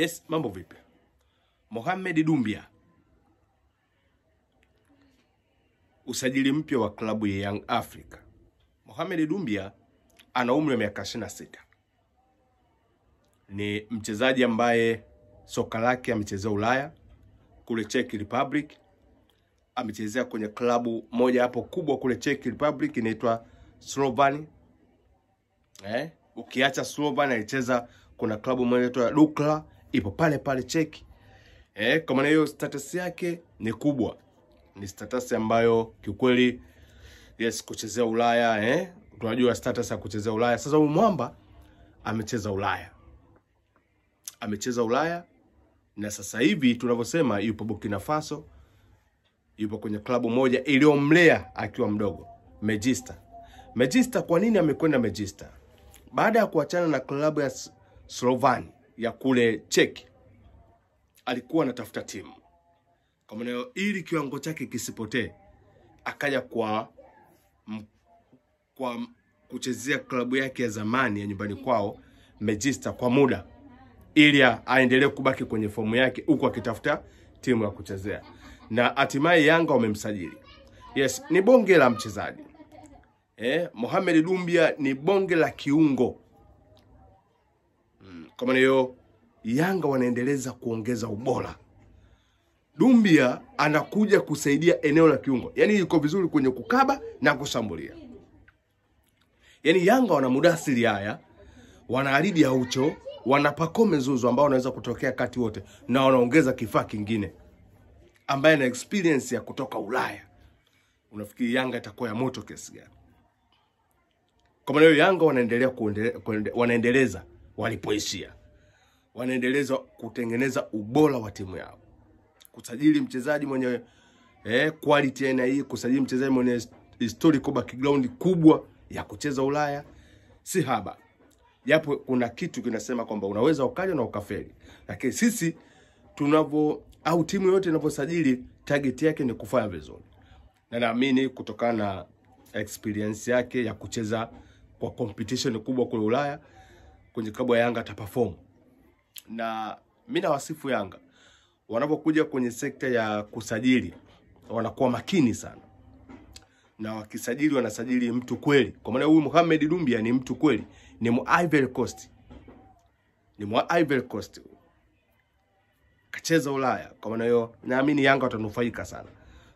Yes, mambo vipi? Mohamed Dumbia, usajili mpya wa klabu ya Young Africa. Mohamed Dumbia ana umri wa miaka 26. Ni mchezaji ambaye soka lake amechezea Ulaya, kule Czech Republic. Amechezea kwenye klabu moja hapo kubwa kule Czech Republic inaitwa Slovan. Ukiacha Slovan alicheza kuna klabu moja inaitwa Dukla, ipo pale pale Czech. Kwa maana hiyo status yake ni kubwa. Ni status ambayo kiukweli yes kuchezea Ulaya, tunajua status ya kuchezea Ulaya. Sasa huyu mwamba amecheza Ulaya. Amecheza Ulaya na sasa hivi tunavyosema yupo Burkina Faso. Yupo kwenye klabu moja iliyomlea akiwa mdogo, Megista. Megista, kwa nini amekwenda Megista? Baada ya kuachana na klabu ya Slovan ya kule Czech, alikuwa anatafuta timu. Kwa maana ili kiwango chake kisipotee, akaja kwa kuchezea klabu yake ya zamani ya nyumbani kwao, Megista, kwa muda ili aendelee kubaki kwenye fomu yake huko akitafuta timu ya kuchezea. Na hatimaye Yanga wamemsajili. Yes, ni bonge la mchezaji. Mohamed Dumbia ni bonge la kiungo. Kwa maana hiyo Yanga wanaendeleza kuongeza ubora. Dumbia anakuja kusaidia eneo la kiungo. Yaani yuko vizuri kwenye kukaba na kushambulia. Yaani Yanga wana Mudasiri haya, wana Alidi Aucho, wana Pacome Zouzoua ambao wanaweza kutokea kati wote, na wanaongeza kifaa kingine ambaye ana experience ya kutoka Ulaya. Unafikiri Yanga itakuwa ya moto kiasi gani? Kwa maana hiyo Yanga wanaendeleza walipoishia. Wanaendeleza kutengeneza ubora wa timu yao. Kusajili mchezaji mwenye quality aina hii, kusajili mchezaji mwenye historical background kubwa ya kucheza Ulaya si haba. Japo kuna kitu kinasema kwamba unaweza ukaja na ukafeli. Lakini sisi au timu yote inaposajili target yake ni kufanya vizuri. Na naamini kutokana na experience yake ya kucheza kwa competition kubwa kule Ulaya, kwenye klabu ya Yanga ataperform. Na mimi nawasifu Yanga. Wanapokuja kwenye sekta ya kusajili, wanakuwa makini sana. Na wakisajili wanasajili mtu kweli. Kwa maana huyu Mohamed Dumbia ni mtu kweli. Ni Ivory Coast. Ni Ivory Coast. Kacheza Ulaya. Kwa maana hiyo naamini Yanga watanufaika sana.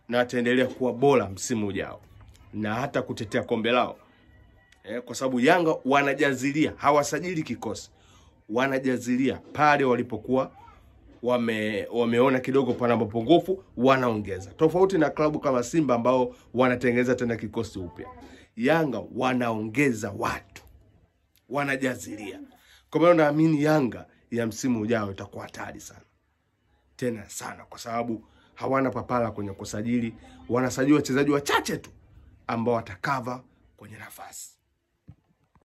Na ataendelea kuwa bora msimu ujao. Na hata kutetea kombe lao. Kwa sababu Yanga wanajazilia, hawasajili kikosi. Wanajazilia pale walipokuwa wameona kidogo pana mapungufu, wanaongeza. Tofauti na klabu kama Simba ambao wanatengeneza tena kikosi upya. Yanga wanaongeza watu. Wanajazilia. Kwa maana naamini Yanga ya msimu ujao itakuwa hatari sana. Tena sana kwa sababu hawana papala kwenye kusajili. Wanasajili wachezaji wachache tu ambao watakava kwenye nafasi.